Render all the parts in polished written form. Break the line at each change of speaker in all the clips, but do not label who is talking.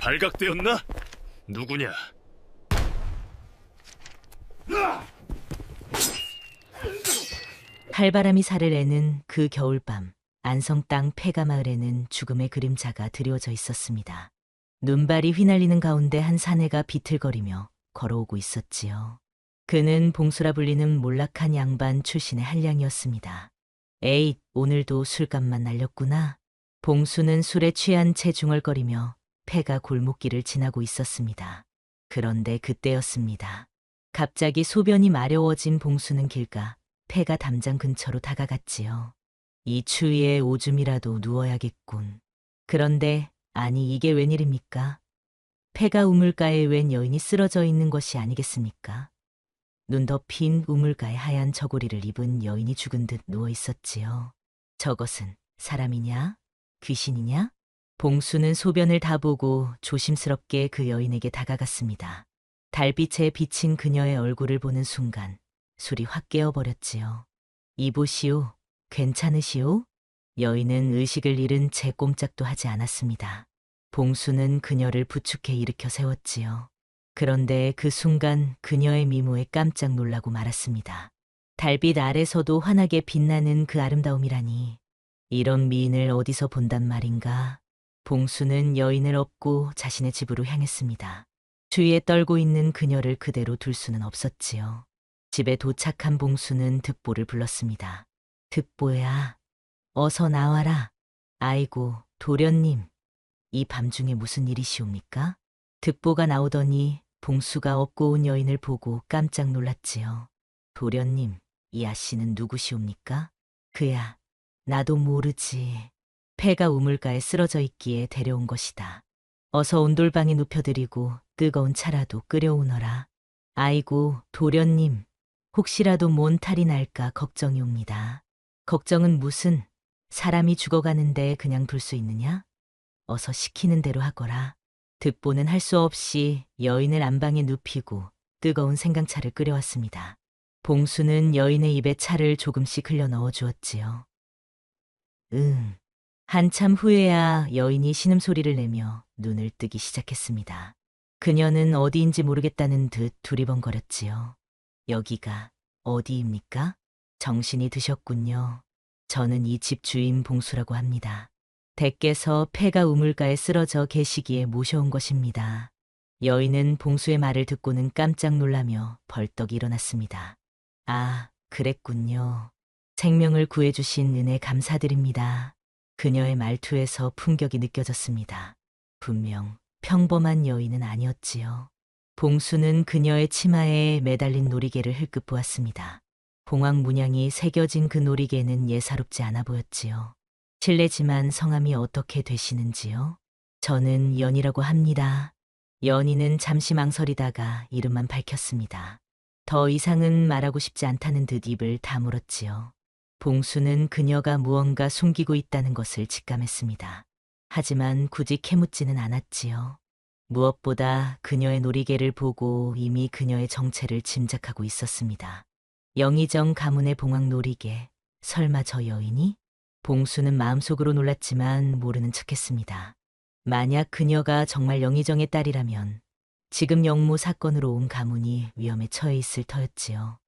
발각되었나? 누구냐?
칼바람이 살을 내는 그 겨울밤, 안성 땅 폐가 마을에는 죽음의 그림자가 드리워져 있었습니다. 눈발이 휘날리는 가운데 한 사내가 비틀거리며 걸어오고 있었지요. 그는 봉수라 불리는 몰락한 양반 출신의 한량이었습니다. 에잇, 오늘도 술값만 날렸구나. 봉수는 술에 취한 채 중얼거리며 폐가 골목길을 지나고 있었습니다. 그런데 그때였습니다. 갑자기 소변이 마려워진 봉수는 길가 폐가 담장 근처로 다가갔지요. 이 추위에 오줌이라도 누워야겠군. 그런데 아니 이게 웬일입니까? 폐가 우물가에 웬 여인이 쓰러져 있는 것이 아니겠습니까? 눈 덮인 우물가에 하얀 저고리를 입은 여인이 죽은 듯 누워 있었지요. 저것은 사람이냐? 귀신이냐? 봉수는 소변을 다 보고 조심스럽게 그 여인에게 다가갔습니다. 달빛에 비친 그녀의 얼굴을 보는 순간 술이 확 깨어버렸지요. 이보시오, 괜찮으시오? 여인은 의식을 잃은 채 꼼짝도 하지 않았습니다. 봉수는 그녀를 부축해 일으켜 세웠지요. 그런데 그 순간 그녀의 미모에 깜짝 놀라고 말았습니다. 달빛 아래서도 환하게 빛나는 그 아름다움이라니. 이런 미인을 어디서 본단 말인가. 봉수는 여인을 업고 자신의 집으로 향했습니다. 주위에 떨고 있는 그녀를 그대로 둘 수는 없었지요. 집에 도착한 봉수는 득보를 불렀습니다. 득보야, 어서 나와라. 아이고, 도련님, 이 밤중에 무슨 일이시옵니까? 득보가 나오더니 봉수가 업고 온 여인을 보고 깜짝 놀랐지요. 도련님, 이 아씨는 누구시옵니까? 그야, 나도 모르지. 폐가 우물가에 쓰러져 있기에 데려온 것이다. 어서 온돌방에 눕혀드리고 뜨거운 차라도 끓여오너라. 아이고, 도련님, 혹시라도 뭔 탈이 날까 걱정이옵니다. 걱정은 무슨, 사람이 죽어가는데 그냥 둘 수 있느냐? 어서 시키는 대로 하거라. 득보는 할 수 없이 여인을 안방에 눕히고 뜨거운 생강차를 끓여왔습니다. 봉수는 여인의 입에 차를 조금씩 흘려 넣어 주었지요. 한참 후에야 여인이 신음소리를 내며 눈을 뜨기 시작했습니다. 그녀는 어디인지 모르겠다는 듯 두리번거렸지요. 여기가 어디입니까? 정신이 드셨군요. 저는 이 집 주인 봉수라고 합니다. 댁께서 폐가 우물가에 쓰러져 계시기에 모셔온 것입니다. 여인은 봉수의 말을 듣고는 깜짝 놀라며 벌떡 일어났습니다. 아, 그랬군요. 생명을 구해주신 은혜 감사드립니다. 그녀의 말투에서 품격이 느껴졌습니다. 분명 평범한 여인은 아니었지요. 봉수는 그녀의 치마에 매달린 놀이개를 흘끗 보았습니다. 봉황 문양이 새겨진 그 놀이개는 예사롭지 않아 보였지요. 실례지만 성함이 어떻게 되시는지요? 저는 연이라고 합니다. 연이는 잠시 망설이다가 이름만 밝혔습니다. 더 이상은 말하고 싶지 않다는 듯 입을 다물었지요. 봉수는 그녀가 무언가 숨기고 있다는 것을 직감했습니다. 하지만 굳이 캐묻지는 않았지요. 무엇보다 그녀의 놀이개를 보고 이미 그녀의 정체를 짐작하고 있었습니다. 영의정 가문의 봉황 놀이개, 설마 저 여인이? 봉수는 마음속으로 놀랐지만 모르는 척했습니다. 만약 그녀가 정말 영의정의 딸이라면 지금 영모 사건으로 온 가문이 위험에 처해 있을 터였지요.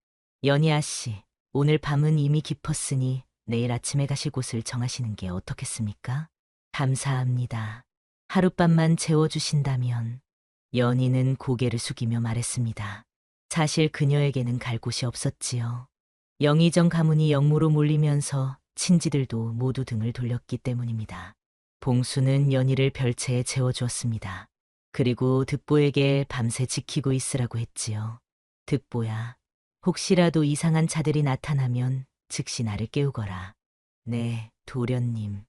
연희 아씨, 오늘 밤은 이미 깊었으니 내일 아침에 가실 곳을 정하시는 게 어떻겠습니까? 감사합니다. 하룻밤만 재워주신다면. 연희는 고개를 숙이며 말했습니다. 사실 그녀에게는 갈 곳이 없었지요. 영의정 가문이 영모로 몰리면서 친지들도 모두 등을 돌렸기 때문입니다. 봉수는 연희를 별채에 재워주었습니다. 그리고 득보에게 밤새 지키고 있으라고 했지요. 득보야, 혹시라도 이상한 자들이 나타나면 즉시 나를 깨우거라. 네, 도련님.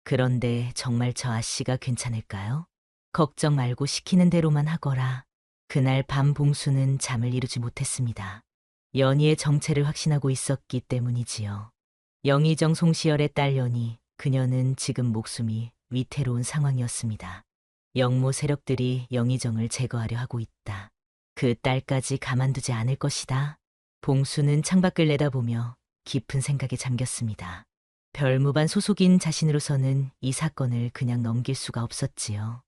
그런데 정말 저 아씨가 괜찮을까요? 걱정 말고 시키는 대로만 하거라. 그날 밤 봉수는 잠을 이루지 못했습니다. 연희의 정체를 확신하고 있었기 때문이지요. 영의정 송시열의 딸 연희, 그녀는 지금 목숨이 위태로운 상황이었습니다. 영모 세력들이 영의정을 제거하려 하고 있다. 그 딸까지 가만두지 않을 것이다. 봉수는 창밖을 내다보며 깊은 생각에 잠겼습니다. 별무반 소속인 자신으로서는 이 사건을 그냥 넘길 수가 없었지요.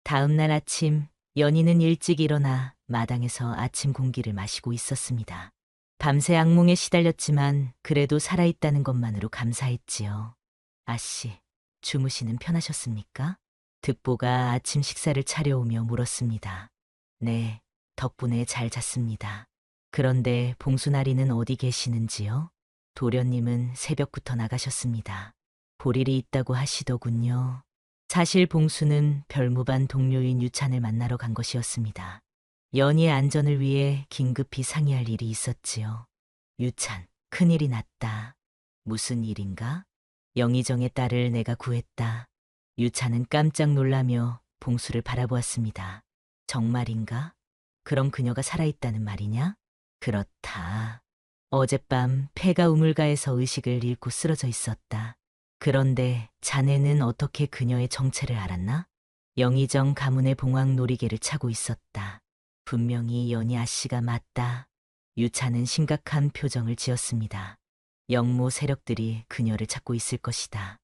다음 날 아침, 연희는 일찍 일어나 마당에서 아침 공기를 마시고 있었습니다. 밤새 악몽에 시달렸지만 그래도 살아있다는 것만으로 감사했지요. 아씨, 주무시는 편하셨습니까? 득보가 아침 식사를 차려오며 물었습니다. 네, 덕분에 잘 잤습니다. 그런데 봉수나리는 어디 계시는지요? 도련님은 새벽부터 나가셨습니다. 볼 일이 있다고 하시더군요. 사실 봉수는 별무반 동료인 유찬을 만나러 간 것이었습니다. 연희의 안전을 위해 긴급히 상의할 일이 있었지요. 유찬, 큰일이 났다. 무슨 일인가? 영희정의 딸을 내가 구했다. 유찬은 깜짝 놀라며 봉수를 바라보았습니다. 정말인가? 그럼 그녀가 살아있다는 말이냐? 그렇다. 어젯밤 폐가 우물가에서 의식을 잃고 쓰러져 있었다. 그런데 자네는 어떻게 그녀의 정체를 알았나? 영희정 가문의 봉황 놀이개를 차고 있었다. 분명히 연희 아씨가 맞다. 유찬은 심각한 표정을 지었습니다. 영모 세력들이 그녀를 찾고 있을 것이다.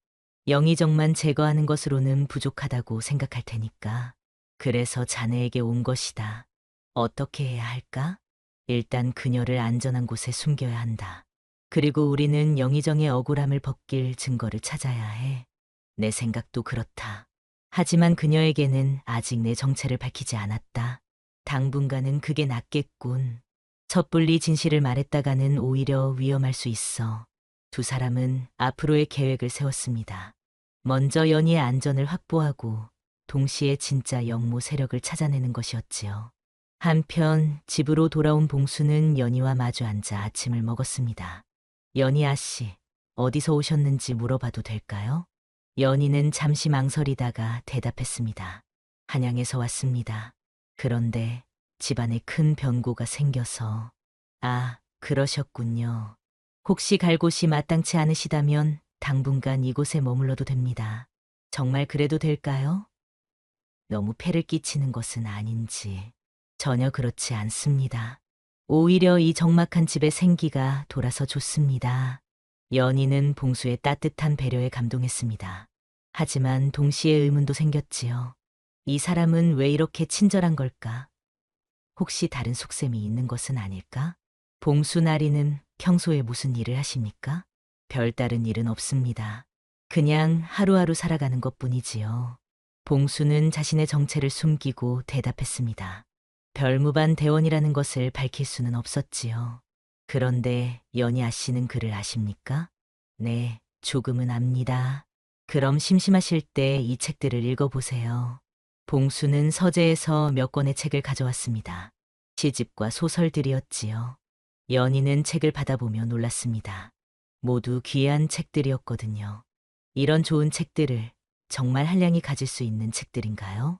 영희정만 제거하는 것으로는 부족하다고 생각할 테니까. 그래서 자네에게 온 것이다. 어떻게 해야 할까? 일단 그녀를 안전한 곳에 숨겨야 한다. 그리고 우리는 영희정의 억울함을 벗길 증거를 찾아야 해. 내 생각도 그렇다. 하지만 그녀에게는 아직 내 정체를 밝히지 않았다. 당분간은 그게 낫겠군. 섣불리 진실을 말했다가는 오히려 위험할 수 있어. 두 사람은 앞으로의 계획을 세웠습니다. 먼저 연희의 안전을 확보하고 동시에 진짜 영모 세력을 찾아내는 것이었지요. 한편 집으로 돌아온 봉수는 연희와 마주 앉아 아침을 먹었습니다. 연희 아씨, 어디서 오셨는지 물어봐도 될까요? 연희는 잠시 망설이다가 대답했습니다. 한양에서 왔습니다. 그런데 집안에 큰 변고가 생겨서. 아, 그러셨군요. 혹시 갈 곳이 마땅치 않으시다면 당분간 이곳에 머물러도 됩니다. 정말 그래도 될까요? 너무 폐를 끼치는 것은 아닌지. 전혀 그렇지 않습니다. 오히려 이 적막한 집의 생기가 돌아서 좋습니다. 연희는 봉수의 따뜻한 배려에 감동했습니다. 하지만 동시에 의문도 생겼지요. 이 사람은 왜 이렇게 친절한 걸까? 혹시 다른 속셈이 있는 것은 아닐까? 봉수나리는 평소에 무슨 일을 하십니까? 별다른 일은 없습니다. 그냥 하루하루 살아가는 것뿐이지요. 봉수는 자신의 정체를 숨기고 대답했습니다. 별무반 대원이라는 것을 밝힐 수는 없었지요. 그런데 연희 아씨는 그를 아십니까? 네, 조금은 압니다. 그럼 심심하실 때 이 책들을 읽어보세요. 봉수는 서재에서 몇 권의 책을 가져왔습니다. 시집과 소설들이었지요. 연희는 책을 받아보며 놀랐습니다. 모두 귀한 책들이었거든요. 이런 좋은 책들을 정말 한량이 가질 수 있는 책들인가요?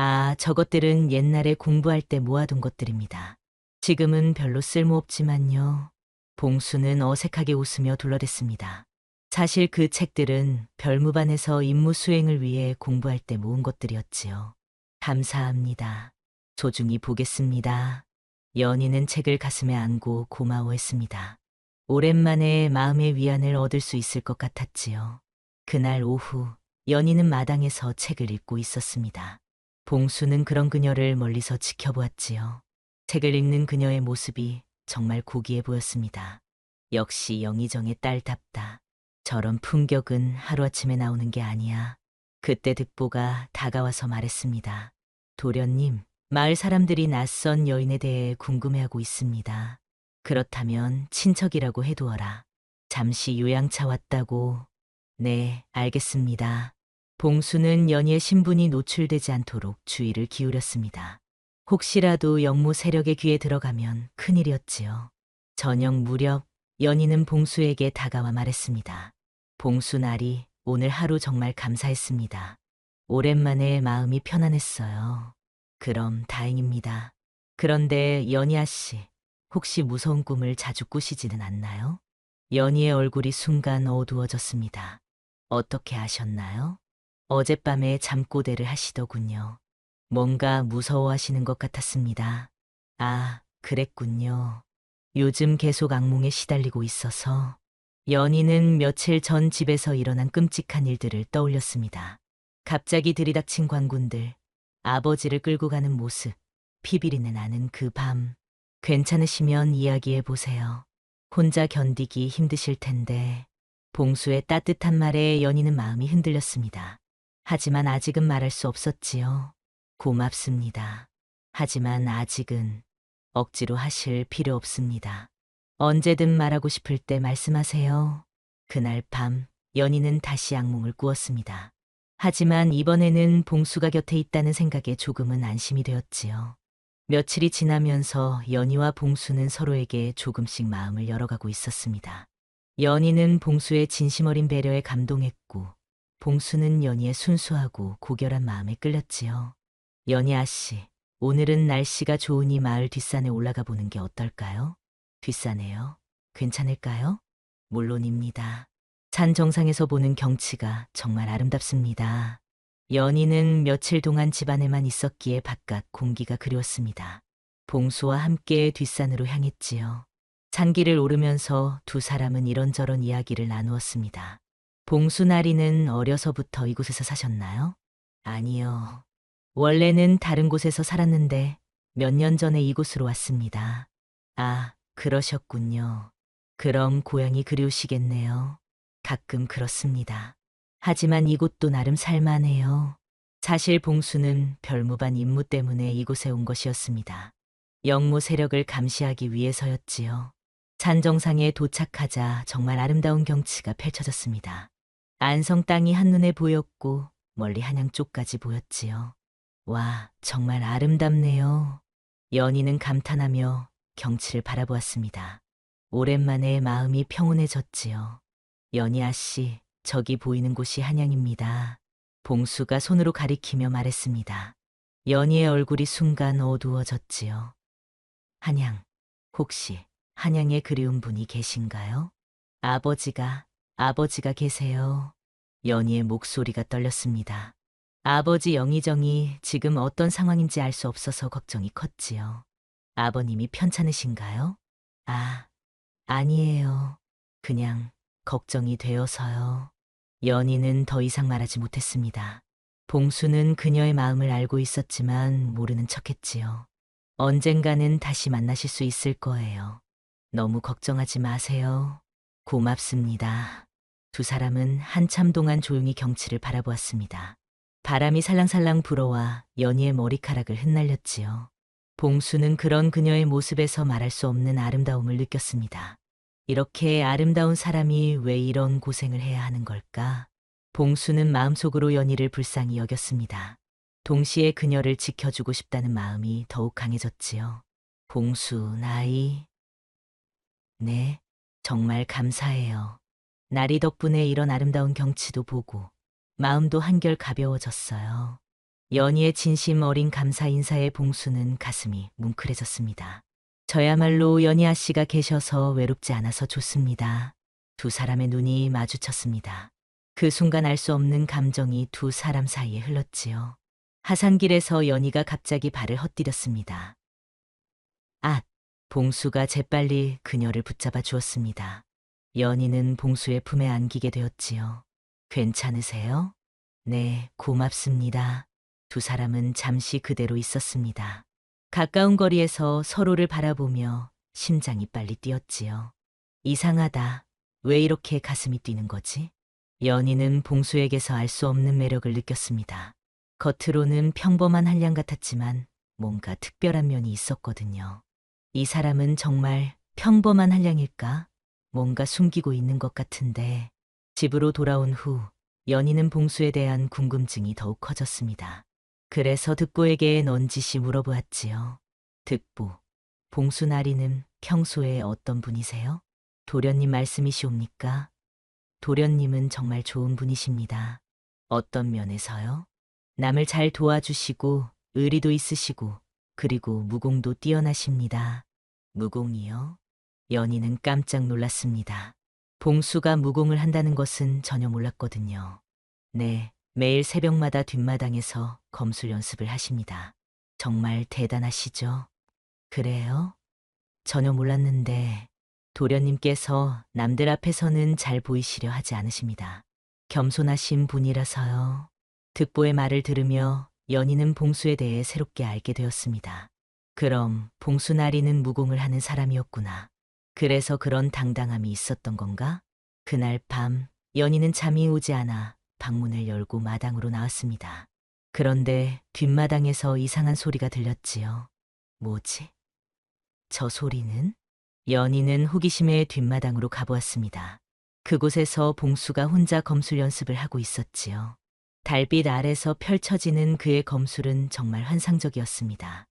아, 저것들은 옛날에 공부할 때 모아둔 것들입니다. 지금은 별로 쓸모없지만요. 봉수는 어색하게 웃으며 둘러댔습니다. 사실 그 책들은 별무반에서 임무 수행을 위해 공부할 때 모은 것들이었지요. 감사합니다. 소중히 보겠습니다. 연희는 책을 가슴에 안고 고마워했습니다. 오랜만에 마음의 위안을 얻을 수 있을 것 같았지요. 그날 오후, 연희는 마당에서 책을 읽고 있었습니다. 봉수는 그런 그녀를 멀리서 지켜보았지요. 책을 읽는 그녀의 모습이 정말 고귀해 보였습니다. 역시 영희정의 딸답다. 저런 품격은 하루아침에 나오는 게 아니야. 그때 득보가 다가와서 말했습니다. 도련님, 마을 사람들이 낯선 여인에 대해 궁금해하고 있습니다. 그렇다면 친척이라고 해두어라. 잠시 요양차 왔다고. 네, 알겠습니다. 봉수는 연희의 신분이 노출되지 않도록 주의를 기울였습니다. 혹시라도 영모 세력의 귀에 들어가면 큰일이었지요. 저녁 무렵 연희는 봉수에게 다가와 말했습니다. 봉수나리, 오늘 하루 정말 감사했습니다. 오랜만에 마음이 편안했어요. 그럼 다행입니다. 그런데 연희 아씨, 혹시 무서운 꿈을 자주 꾸시지는 않나요? 연희의 얼굴이 순간 어두워졌습니다. 어떻게 아셨나요? 어젯밤에 잠꼬대를 하시더군요. 뭔가 무서워하시는 것 같았습니다. 아, 그랬군요. 요즘 계속 악몽에 시달리고 있어서. 연희는 며칠 전 집에서 일어난 끔찍한 일들을 떠올렸습니다. 갑자기 들이닥친 관군들, 아버지를 끌고 가는 모습, 피비린내 나는 그 밤. 괜찮으시면 이야기해 보세요. 혼자 견디기 힘드실 텐데. 봉수의 따뜻한 말에 연희는 마음이 흔들렸습니다. 하지만 아직은 말할 수 없었지요. 고맙습니다. 하지만 아직은 억지로 하실 필요 없습니다. 언제든 말하고 싶을 때 말씀하세요. 그날 밤 연희는 다시 악몽을 꾸었습니다. 하지만 이번에는 봉수가 곁에 있다는 생각에 조금은 안심이 되었지요. 며칠이 지나면서 연희와 봉수는 서로에게 조금씩 마음을 열어가고 있었습니다. 연희는 봉수의 진심 어린 배려에 감동했고, 봉수는 연희의 순수하고 고결한 마음에 끌렸지요. 연희 아씨, 오늘은 날씨가 좋으니 마을 뒷산에 올라가 보는 게 어떨까요? 뒷산에요? 괜찮을까요? 물론입니다. 산 정상에서 보는 경치가 정말 아름답습니다. 연희는 며칠 동안 집안에만 있었기에 바깥 공기가 그리웠습니다. 봉수와 함께 뒷산으로 향했지요. 산길을 오르면서 두 사람은 이런저런 이야기를 나누었습니다. 봉수 나리는 어려서부터 이곳에서 사셨나요? 아니요. 원래는 다른 곳에서 살았는데 몇 년 전에 이곳으로 왔습니다. 아, 그러셨군요. 그럼 고향이 그리우시겠네요. 가끔 그렇습니다. 하지만 이곳도 나름 살만해요. 사실 봉수는 별무반 임무 때문에 이곳에 온 것이었습니다. 영모 세력을 감시하기 위해서였지요. 산 정상에 도착하자 정말 아름다운 경치가 펼쳐졌습니다. 안성 땅이 한눈에 보였고 멀리 한양 쪽까지 보였지요. 와, 정말 아름답네요. 연희는 감탄하며 경치를 바라보았습니다. 오랜만에 마음이 평온해졌지요. 연희 아씨, 저기 보이는 곳이 한양입니다. 봉수가 손으로 가리키며 말했습니다. 연희의 얼굴이 순간 어두워졌지요. 한양, 혹시 한양에 그리운 분이 계신가요? 아버지가 계세요. 연희의 목소리가 떨렸습니다. 아버지 영의정이 지금 어떤 상황인지 알 수 없어서 걱정이 컸지요. 아버님이 편찮으신가요? 아, 아니에요. 그냥 걱정이 되어서요. 연희는 더 이상 말하지 못했습니다. 봉수는 그녀의 마음을 알고 있었지만 모르는 척했지요. 언젠가는 다시 만나실 수 있을 거예요. 너무 걱정하지 마세요. 고맙습니다. 두 사람은 한참 동안 조용히 경치를 바라보았습니다. 바람이 살랑살랑 불어와 연희의 머리카락을 흩날렸지요. 봉수는 그런 그녀의 모습에서 말할 수 없는 아름다움을 느꼈습니다. 이렇게 아름다운 사람이 왜 이런 고생을 해야 하는 걸까? 봉수는 마음속으로 연희를 불쌍히 여겼습니다. 동시에 그녀를 지켜주고 싶다는 마음이 더욱 강해졌지요. 봉수, 나이. 네, 정말 감사해요. 나리 덕분에 이런 아름다운 경치도 보고 마음도 한결 가벼워졌어요. 연희의 진심 어린 감사 인사에 봉수는 가슴이 뭉클해졌습니다. 저야말로 연희 아씨가 계셔서 외롭지 않아서 좋습니다. 두 사람의 눈이 마주쳤습니다. 그 순간 알 수 없는 감정이 두 사람 사이에 흘렀지요. 하산길에서 연희가 갑자기 발을 헛디뎠습니다. 아, 봉수가 재빨리 그녀를 붙잡아 주었습니다. 연희는 봉수의 품에 안기게 되었지요. 괜찮으세요? 네, 고맙습니다. 두 사람은 잠시 그대로 있었습니다. 가까운 거리에서 서로를 바라보며 심장이 빨리 뛰었지요. 이상하다. 왜 이렇게 가슴이 뛰는 거지? 연희는 봉수에게서 알 수 없는 매력을 느꼈습니다. 겉으로는 평범한 한량 같았지만 뭔가 특별한 면이 있었거든요. 이 사람은 정말 평범한 한량일까? 뭔가 숨기고 있는 것 같은데. 집으로 돌아온 후 연희는 봉수에 대한 궁금증이 더욱 커졌습니다. 그래서 득보에게 넌지시 물어보았지요. 득보, 봉수 나리는 평소에 어떤 분이세요? 도련님 말씀이시옵니까? 도련님은 정말 좋은 분이십니다. 어떤 면에서요? 남을 잘 도와주시고 의리도 있으시고 그리고 무공도 뛰어나십니다. 무공이요? 연희는 깜짝 놀랐습니다. 봉수가 무공을 한다는 것은 전혀 몰랐거든요. 네, 매일 새벽마다 뒷마당에서 검술 연습을 하십니다. 정말 대단하시죠? 그래요? 전혀 몰랐는데 도련님께서 남들 앞에서는 잘 보이시려 하지 않으십니다. 겸손하신 분이라서요. 득보의 말을 들으며 연희는 봉수에 대해 새롭게 알게 되었습니다. 그럼 봉수나리는 무공을 하는 사람이었구나. 그래서 그런 당당함이 있었던 건가? 그날 밤 연희는 잠이 오지 않아 방문을 열고 마당으로 나왔습니다. 그런데 뒷마당에서 이상한 소리가 들렸지요. 뭐지? 저 소리는? 연희는 호기심에 뒷마당으로 가보았습니다. 그곳에서 봉수가 혼자 검술 연습을 하고 있었지요. 달빛 아래서 펼쳐지는 그의 검술은 정말 환상적이었습니다.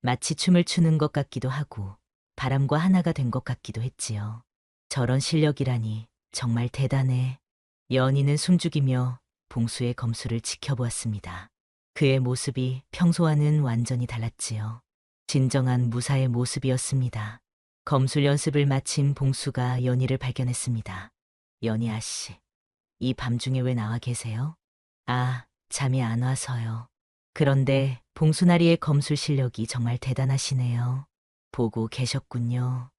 마치 춤을 추는 것 같기도 하고 바람과 하나가 된 것 같기도 했지요. 저런 실력이라니 정말 대단해. 연희는 숨죽이며 봉수의 검술을 지켜보았습니다. 그의 모습이 평소와는 완전히 달랐지요. 진정한 무사의 모습이었습니다. 검술 연습을 마친 봉수가 연희를 발견했습니다. 연희 아씨, 이 밤중에 왜 나와 계세요? 아, 잠이 안 와서요. 그런데 봉수나리의 검술 실력이 정말 대단하시네요. 보고 계셨군요.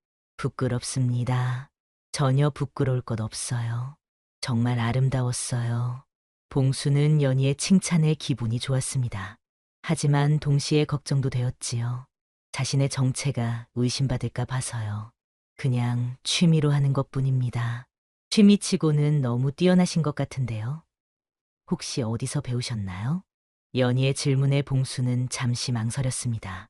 부끄럽습니다. 전혀 부끄러울 것 없어요. 정말 아름다웠어요. 봉수는 연희의 칭찬에 기분이 좋았습니다. 하지만 동시에 걱정도 되었지요. 자신의 정체가 의심받을까 봐서요. 그냥 취미로 하는 것뿐입니다. 취미치고는 너무 뛰어나신 것 같은데요. 혹시 어디서 배우셨나요? 연희의 질문에 봉수는 잠시 망설였습니다.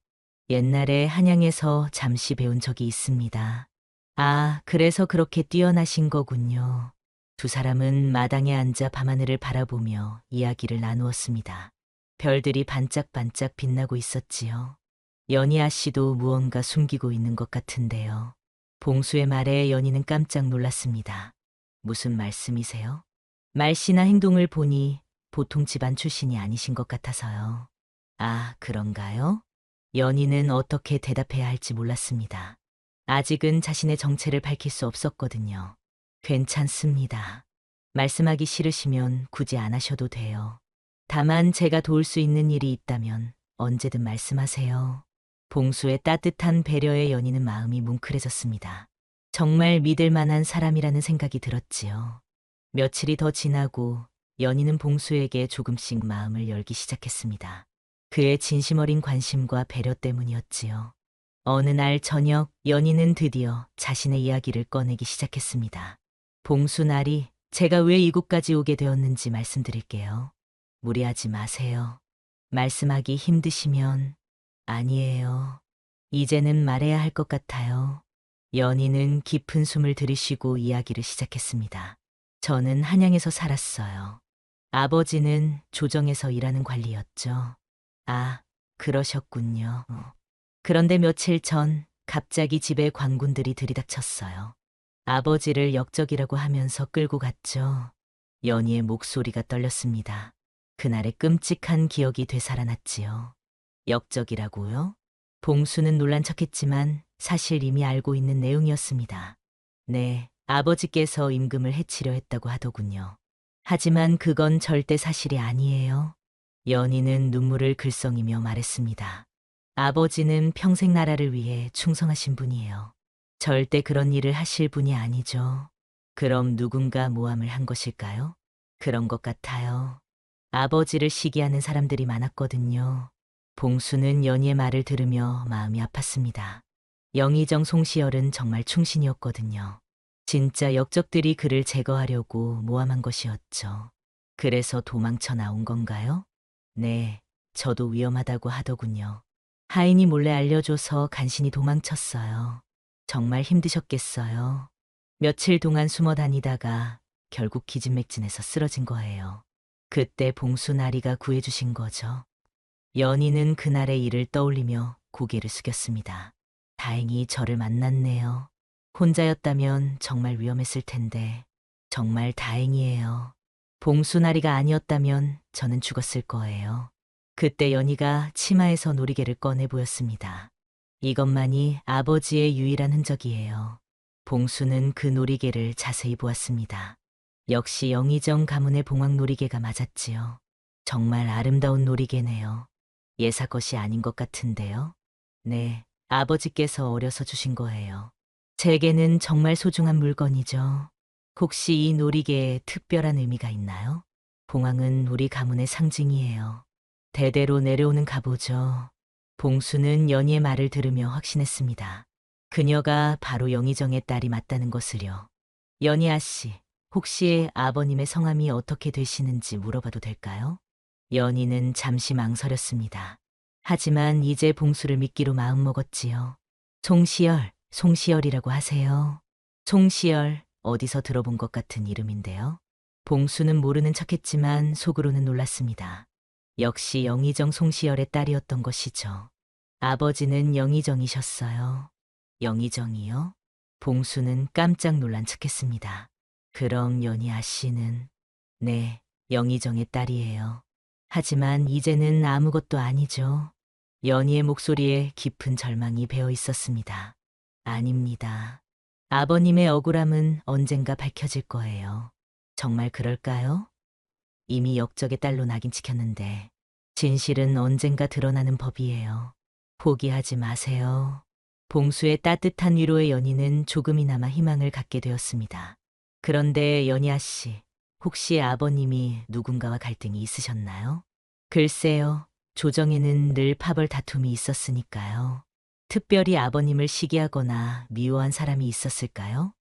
옛날에 한양에서 잠시 배운 적이 있습니다. 아, 그래서 그렇게 뛰어나신 거군요. 두 사람은 마당에 앉아 밤하늘을 바라보며 이야기를 나누었습니다. 별들이 반짝반짝 빛나고 있었지요. 연희아 씨도 무언가 숨기고 있는 것 같은데요. 봉수의 말에 연희는 깜짝 놀랐습니다. 무슨 말씀이세요? 말씨나 행동을 보니 보통 집안 출신이 아니신 것 같아서요. 아, 그런가요? 연희는 어떻게 대답해야 할지 몰랐습니다. 아직은 자신의 정체를 밝힐 수 없었거든요. 괜찮습니다. 말씀하기 싫으시면 굳이 안 하셔도 돼요. 다만 제가 도울 수 있는 일이 있다면 언제든 말씀하세요. 봉수의 따뜻한 배려에 연희는 마음이 뭉클해졌습니다. 정말 믿을 만한 사람이라는 생각이 들었지요. 며칠이 더 지나고 연희는 봉수에게 조금씩 마음을 열기 시작했습니다. 그의 진심 어린 관심과 배려 때문이었지요. 어느 날 저녁 연희는 드디어 자신의 이야기를 꺼내기 시작했습니다. 봉수나리, 제가 왜 이곳까지 오게 되었는지 말씀드릴게요. 무리하지 마세요. 말씀하기 힘드시면 아니에요. 이제는 말해야 할 것 같아요. 연희는 깊은 숨을 들이쉬고 이야기를 시작했습니다. 저는 한양에서 살았어요. 아버지는 조정에서 일하는 관리였죠. 아, 그러셨군요. 그런데 며칠 전 갑자기 집에 관군들이 들이닥쳤어요. 아버지를 역적이라고 하면서 끌고 갔죠. 연희의 목소리가 떨렸습니다. 그날의 끔찍한 기억이 되살아났지요. 역적이라고요? 봉수는 놀란 척했지만 사실 이미 알고 있는 내용이었습니다. 네, 아버지께서 임금을 해치려 했다고 하더군요. 하지만 그건 절대 사실이 아니에요. 연희는 눈물을 글썽이며 말했습니다. 아버지는 평생 나라를 위해 충성하신 분이에요. 절대 그런 일을 하실 분이 아니죠. 그럼 누군가 모함을 한 것일까요? 그런 것 같아요. 아버지를 시기하는 사람들이 많았거든요. 봉수는 연희의 말을 들으며 마음이 아팠습니다. 영의정 송시열은 정말 충신이었거든요. 진짜 역적들이 그를 제거하려고 모함한 것이었죠. 그래서 도망쳐 나온 건가요? 네, 저도 위험하다고 하더군요. 하인이 몰래 알려줘서 간신히 도망쳤어요. 정말 힘드셨겠어요. 며칠 동안 숨어 다니다가 결국 기진맥진해서 쓰러진 거예요. 그때 봉수나리가 구해주신 거죠. 연희는 그날의 일을 떠올리며 고개를 숙였습니다. 다행히 저를 만났네요. 혼자였다면 정말 위험했을 텐데 정말 다행이에요. 봉수나리가 아니었다면 저는 죽었을 거예요. 그때 연희가 치마에서 놀이개를 꺼내 보였습니다. 이것만이 아버지의 유일한 흔적이에요. 봉수는 그 놀이개를 자세히 보았습니다. 역시 영의정 가문의 봉황 놀이개가 맞았지요. 정말 아름다운 놀이개네요. 예사 것이 아닌 것 같은데요. 네, 아버지께서 어려서 주신 거예요. 제게는 정말 소중한 물건이죠. 혹시 이 놀이개에 특별한 의미가 있나요? 봉황은 우리 가문의 상징이에요. 대대로 내려오는 가보죠. 봉수는 연희의 말을 들으며 확신했습니다. 그녀가 바로 영의정의 딸이 맞다는 것을요. 연희 아씨, 혹시 아버님의 성함이 어떻게 되시는지 물어봐도 될까요? 연희는 잠시 망설였습니다. 하지만 이제 봉수를 믿기로 마음먹었지요. 송시열이라고 하세요. 송시열, 어디서 들어본 것 같은 이름인데요. 봉수는 모르는 척했지만 속으로는 놀랐습니다. 역시 영의정 송시열의 딸이었던 것이죠. 아버지는 영의정이셨어요. 영의정이요? 봉수는 깜짝 놀란 척했습니다. 그럼 연희 아씨는? 네, 영의정의 딸이에요. 하지만 이제는 아무것도 아니죠. 연희의 목소리에 깊은 절망이 배어 있었습니다. 아닙니다. 아버님의 억울함은 언젠가 밝혀질 거예요. 정말 그럴까요? 이미 역적의 딸로 낙인 찍혔는데 진실은 언젠가 드러나는 법이에요. 포기하지 마세요. 봉수의 따뜻한 위로의 연희는 조금이나마 희망을 갖게 되었습니다. 그런데 연희아 씨, 혹시 아버님이 누군가와 갈등이 있으셨나요? 글쎄요, 조정에는 늘 파벌 다툼이 있었으니까요. 특별히 아버님을 시기하거나 미워한 사람이 있었을까요?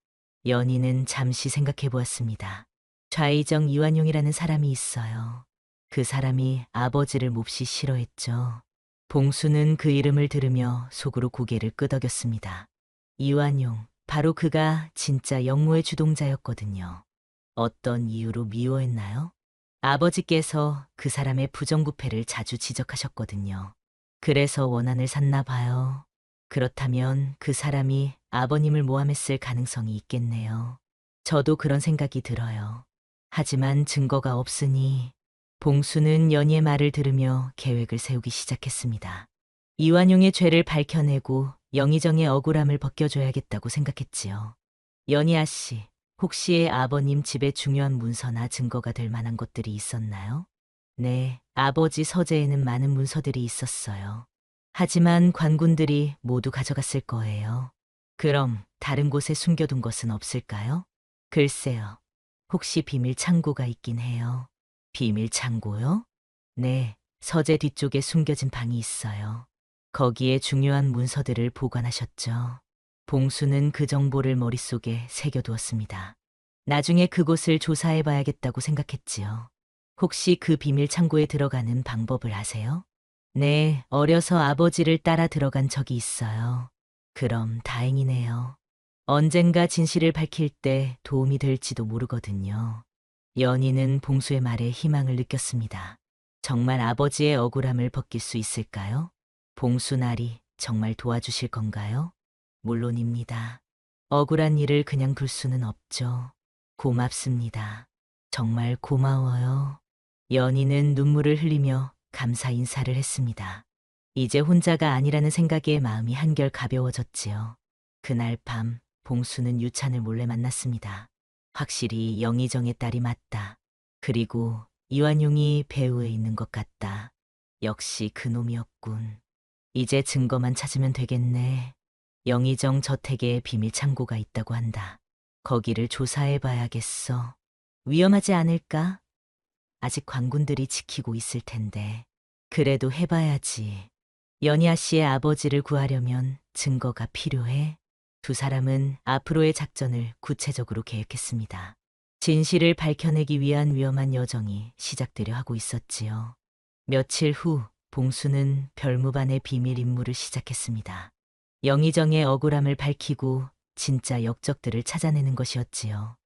연희는 잠시 생각해 보았습니다. 좌의정 이완용이라는 사람이 있어요. 그 사람이 아버지를 몹시 싫어했죠. 봉수는 그 이름을 들으며 속으로 고개를 끄덕였습니다. 이완용, 바로 그가 진짜 역모의 주동자였거든요. 어떤 이유로 미워했나요? 아버지께서 그 사람의 부정부패를 자주 지적하셨거든요. 그래서 원한을 샀나 봐요. 그렇다면 그 사람이 아버님을 모함했을 가능성이 있겠네요. 저도 그런 생각이 들어요. 하지만 증거가 없으니 봉수는 연희의 말을 들으며 계획을 세우기 시작했습니다. 이완용의 죄를 밝혀내고 영의정의 억울함을 벗겨줘야겠다고 생각했지요. 연희 아씨, 혹시 아버님 집에 중요한 문서나 증거가 될 만한 것들이 있었나요? 네, 아버지 서재에는 많은 문서들이 있었어요. 하지만 관군들이 모두 가져갔을 거예요. 그럼 다른 곳에 숨겨둔 것은 없을까요? 글쎄요. 혹시 비밀 창고가 있긴 해요. 비밀 창고요? 네, 서재 뒤쪽에 숨겨진 방이 있어요. 거기에 중요한 문서들을 보관하셨죠. 봉수는 그 정보를 머릿속에 새겨두었습니다. 나중에 그곳을 조사해봐야겠다고 생각했지요. 혹시 그 비밀 창고에 들어가는 방법을 아세요? 네, 어려서 아버지를 따라 들어간 적이 있어요. 그럼 다행이네요. 언젠가 진실을 밝힐 때 도움이 될지도 모르거든요. 연희는 봉수의 말에 희망을 느꼈습니다. 정말 아버지의 억울함을 벗길 수 있을까요? 봉수나리 정말 도와주실 건가요? 물론입니다. 억울한 일을 그냥 둘 수는 없죠. 고맙습니다. 정말 고마워요. 연희는 눈물을 흘리며 감사 인사를 했습니다. 이제 혼자가 아니라는 생각에 마음이 한결 가벼워졌지요. 그날 밤 봉수는 유찬을 몰래 만났습니다. 확실히 영의정의 딸이 맞다. 그리고 이완용이 배후에 있는 것 같다. 역시 그놈이었군. 이제 증거만 찾으면 되겠네. 영의정 저택에 비밀 창고가 있다고 한다. 거기를 조사해봐야겠어. 위험하지 않을까? 아직 관군들이 지키고 있을 텐데. 그래도 해봐야지. 연희아 씨의 아버지를 구하려면 증거가 필요해. 두 사람은 앞으로의 작전을 구체적으로 계획했습니다. 진실을 밝혀내기 위한 위험한 여정이 시작되려 하고 있었지요. 며칠 후 봉수는 별무반의 비밀 임무를 시작했습니다. 영의정의 억울함을 밝히고 진짜 역적들을 찾아내는 것이었지요.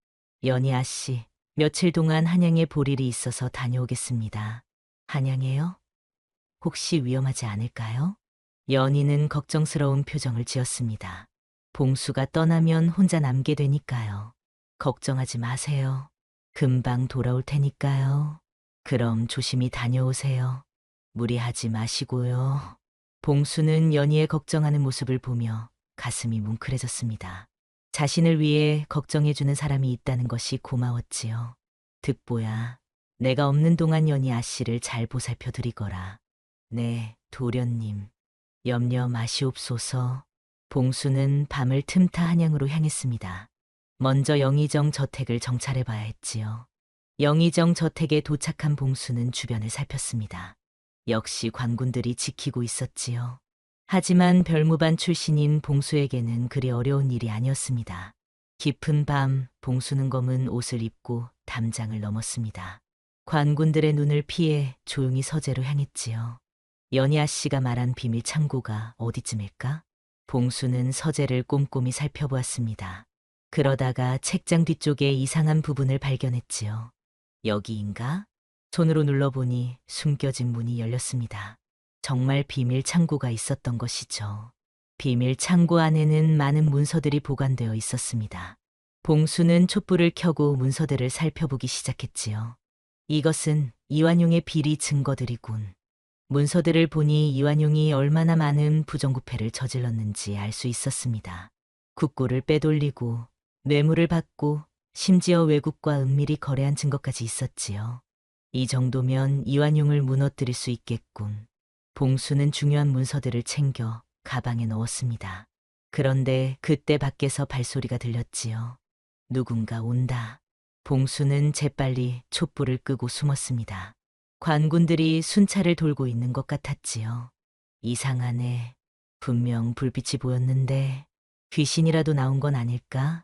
연희아 씨, 며칠 동안 한양에 볼 일이 있어서 다녀오겠습니다. 한양에요? 혹시 위험하지 않을까요? 연희는 걱정스러운 표정을 지었습니다. 봉수가 떠나면 혼자 남게 되니까요. 걱정하지 마세요. 금방 돌아올 테니까요. 그럼 조심히 다녀오세요. 무리하지 마시고요. 봉수는 연희의 걱정하는 모습을 보며 가슴이 뭉클해졌습니다. 자신을 위해 걱정해주는 사람이 있다는 것이 고마웠지요. 득보야, 내가 없는 동안 연희 아씨를 잘 보살펴 드리거라. 네, 도련님. 염려 마시옵소서. 봉수는 밤을 틈타 한양으로 향했습니다. 먼저 영의정 저택을 정찰해봐야 했지요. 영의정 저택에 도착한 봉수는 주변을 살폈습니다. 역시 관군들이 지키고 있었지요. 하지만 별무반 출신인 봉수에게는 그리 어려운 일이 아니었습니다. 깊은 밤, 봉수는 검은 옷을 입고 담장을 넘었습니다. 관군들의 눈을 피해 조용히 서재로 향했지요. 연희아 씨가 말한 비밀 창고가 어디쯤일까? 봉수는 서재를 꼼꼼히 살펴보았습니다. 그러다가 책장 뒤쪽에 이상한 부분을 발견했지요. 여기인가? 손으로 눌러보니 숨겨진 문이 열렸습니다. 정말 비밀 창고가 있었던 것이죠. 비밀 창고 안에는 많은 문서들이 보관되어 있었습니다. 봉수는 촛불을 켜고 문서들을 살펴보기 시작했지요. 이것은 이완용의 비리 증거들이군. 문서들을 보니 이완용이 얼마나 많은 부정부패를 저질렀는지 알 수 있었습니다. 국고를 빼돌리고 뇌물을 받고 심지어 외국과 은밀히 거래한 증거까지 있었지요. 이 정도면 이완용을 무너뜨릴 수 있겠군. 봉수는 중요한 문서들을 챙겨 가방에 넣었습니다. 그런데 그때 밖에서 발소리가 들렸지요. 누군가 온다. 봉수는 재빨리 촛불을 끄고 숨었습니다. 관군들이 순찰을 돌고 있는 것 같았지요. 이상하네. 분명 불빛이 보였는데 귀신이라도 나온 건 아닐까?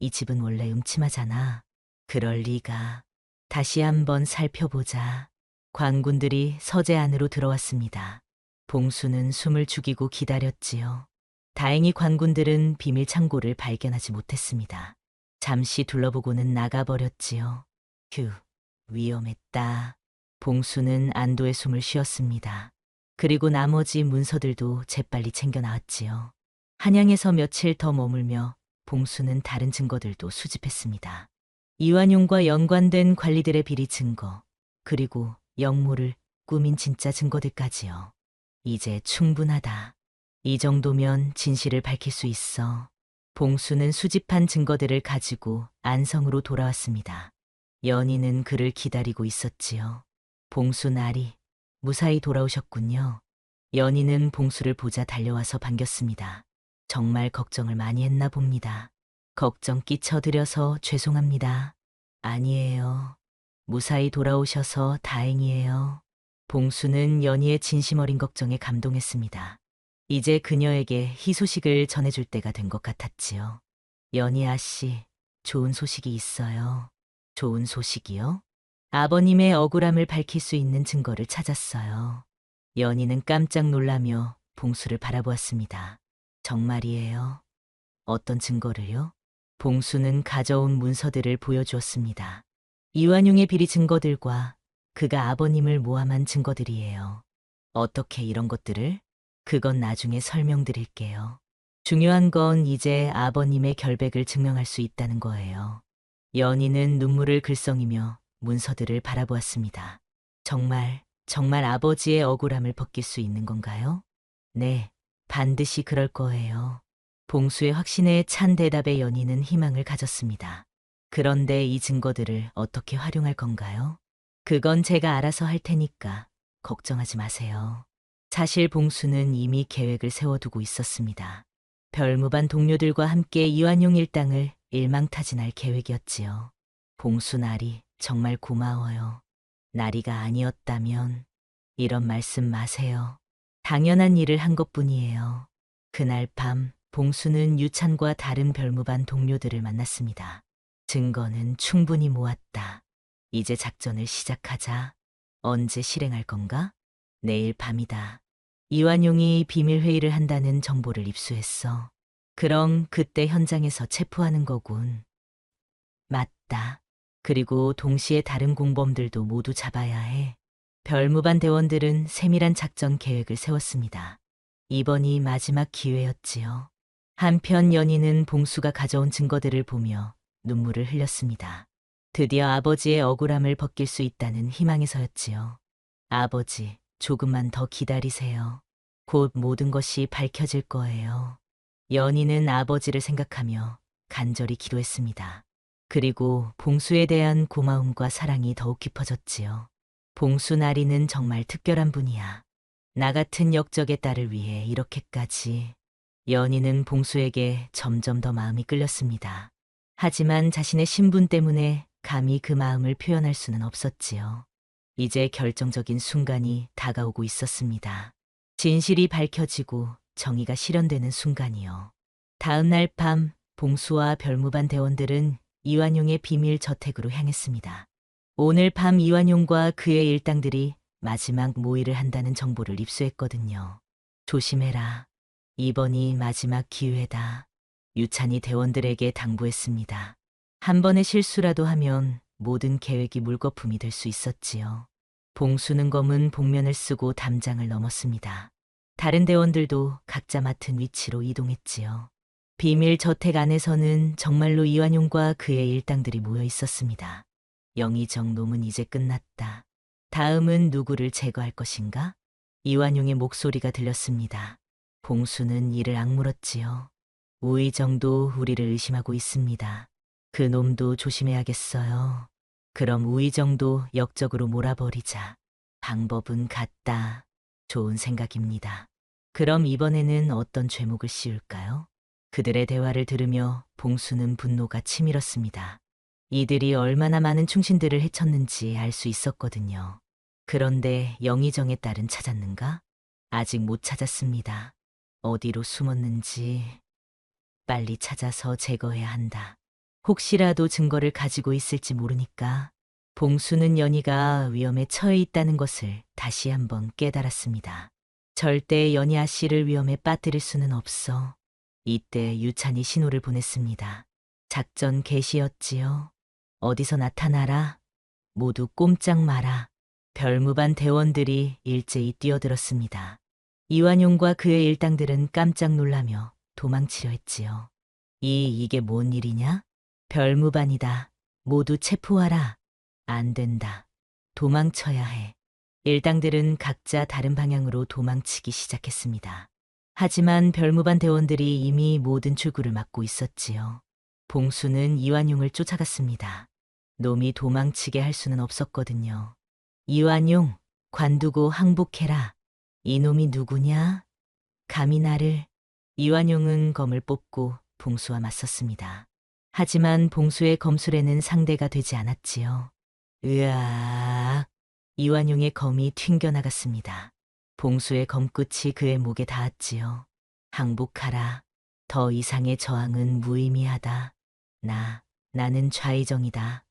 이 집은 원래 음침하잖아. 그럴 리가. 다시 한번 살펴보자. 관군들이 서재 안으로 들어왔습니다. 봉수는 숨을 죽이고 기다렸지요. 다행히 관군들은 비밀 창고를 발견하지 못했습니다. 잠시 둘러보고는 나가버렸지요. 휴, 위험했다. 봉수는 안도의 숨을 쉬었습니다. 그리고 나머지 문서들도 재빨리 챙겨 나왔지요. 한양에서 며칠 더 머물며 봉수는 다른 증거들도 수집했습니다. 이완용과 연관된 관리들의 비리 증거, 그리고 역모를 꾸민 진짜 증거들까지요. 이제 충분하다. 이 정도면 진실을 밝힐 수 있어. 봉수는 수집한 증거들을 가지고 안성으로 돌아왔습니다. 연희는 그를 기다리고 있었지요. 봉수 나리, 무사히 돌아오셨군요. 연희는 봉수를 보자 달려와서 반겼습니다. 정말 걱정을 많이 했나 봅니다. 걱정 끼쳐드려서 죄송합니다. 아니에요. 무사히 돌아오셔서 다행이에요. 봉수는 연희의 진심 어린 걱정에 감동했습니다. 이제 그녀에게 희소식을 전해줄 때가 된 것 같았지요. 연희아 씨, 좋은 소식이 있어요. 좋은 소식이요? 아버님의 억울함을 밝힐 수 있는 증거를 찾았어요. 연희는 깜짝 놀라며 봉수를 바라보았습니다. 정말이에요. 어떤 증거를요? 봉수는 가져온 문서들을 보여주었습니다. 이완용의 비리 증거들과 그가 아버님을 모함한 증거들이에요. 어떻게 이런 것들을? 그건 나중에 설명드릴게요. 중요한 건 이제 아버님의 결백을 증명할 수 있다는 거예요. 연희는 눈물을 글썽이며 문서들을 바라보았습니다. 정말 아버지의 억울함을 벗길 수 있는 건가요? 네, 반드시 그럴 거예요. 봉수의 확신에 찬 대답에 연희는 희망을 가졌습니다. 그런데 이 증거들을 어떻게 활용할 건가요? 그건 제가 알아서 할 테니까 걱정하지 마세요. 사실 봉수는 이미 계획을 세워두고 있었습니다. 별무반 동료들과 함께 이완용 일당을 일망타진할 계획이었지요. 봉수 나리, 정말 고마워요. 나리가 아니었다면 이런 말씀 마세요. 당연한 일을 한 것뿐이에요. 그날 밤 봉수는 유찬과 다른 별무반 동료들을 만났습니다. 증거는 충분히 모았다. 이제 작전을 시작하자. 언제 실행할 건가? 내일 밤이다. 이완용이 비밀회의를 한다는 정보를 입수했어. 그럼 그때 현장에서 체포하는 거군. 맞다. 그리고 동시에 다른 공범들도 모두 잡아야 해. 별무반 대원들은 세밀한 작전 계획을 세웠습니다. 이번이 마지막 기회였지요. 한편 연희는 봉수가 가져온 증거들을 보며 눈물을 흘렸습니다. 드디어 아버지의 억울함을 벗길 수 있다는 희망에서였지요. 아버지, 조금만 더 기다리세요. 곧 모든 것이 밝혀질 거예요. 연희는 아버지를 생각하며 간절히 기도했습니다. 그리고 봉수에 대한 고마움과 사랑이 더욱 깊어졌지요. 봉수 나리는 정말 특별한 분이야. 나 같은 역적의 딸을 위해 이렇게까지. 연희는 봉수에게 점점 더 마음이 끌렸습니다. 하지만 자신의 신분 때문에 감히 그 마음을 표현할 수는 없었지요. 이제 결정적인 순간이 다가오고 있었습니다. 진실이 밝혀지고 정의가 실현되는 순간이요. 다음 날 밤 봉수와 별무반 대원들은 이완용의 비밀 저택으로 향했습니다. 오늘 밤 이완용과 그의 일당들이 마지막 모의를 한다는 정보를 입수했거든요. 조심해라. 이번이 마지막 기회다. 유찬이 대원들에게 당부했습니다. 한 번의 실수라도 하면 모든 계획이 물거품이 될 수 있었지요. 봉수는 검은 복면을 쓰고 담장을 넘었습니다. 다른 대원들도 각자 맡은 위치로 이동했지요. 비밀 저택 안에서는 정말로 이완용과 그의 일당들이 모여 있었습니다. 영의정 놈은 이제 끝났다. 다음은 누구를 제거할 것인가? 이완용의 목소리가 들렸습니다. 봉수는 이를 악물었지요. 우의정도 우리를 의심하고 있습니다. 그 놈도 조심해야겠어요. 그럼 우의정도 역적으로 몰아버리자. 방법은 같다. 좋은 생각입니다. 그럼 이번에는 어떤 죄목을 씌울까요? 그들의 대화를 들으며 봉수는 분노가 치밀었습니다. 이들이 얼마나 많은 충신들을 해쳤는지 알 수 있었거든요. 그런데 영의정의 딸은 찾았는가? 아직 못 찾았습니다. 어디로 숨었는지 빨리 찾아서 제거해야 한다. 혹시라도 증거를 가지고 있을지 모르니까. 봉수는 연희가 위험에 처해 있다는 것을 다시 한번 깨달았습니다. 절대 연희 아씨를 위험에 빠뜨릴 수는 없어. 이때 유찬이 신호를 보냈습니다. 작전 개시였지요. 어디서 나타나라. 모두 꼼짝 마라. 별무반 대원들이 일제히 뛰어들었습니다. 이완용과 그의 일당들은 깜짝 놀라며 도망치려 했지요. 이게 뭔 일이냐? 별무반이다. 모두 체포하라. 안 된다. 도망쳐야 해. 일당들은 각자 다른 방향으로 도망치기 시작했습니다. 하지만 별무반 대원들이 이미 모든 출구를 막고 있었지요. 봉수는 이완용을 쫓아갔습니다. 놈이 도망치게 할 수는 없었거든요. 이완용, 관두고 항복해라. 이놈이 누구냐? 감히 나를. 이완용은 검을 뽑고 봉수와 맞섰습니다. 하지만 봉수의 검술에는 상대가 되지 않았지요. 으아! 이완용의 검이 튕겨나갔습니다. 봉수의 검끝이 그의 목에 닿았지요. 항복하라. 더 이상의 저항은 무의미하다. 나는 좌의정이다.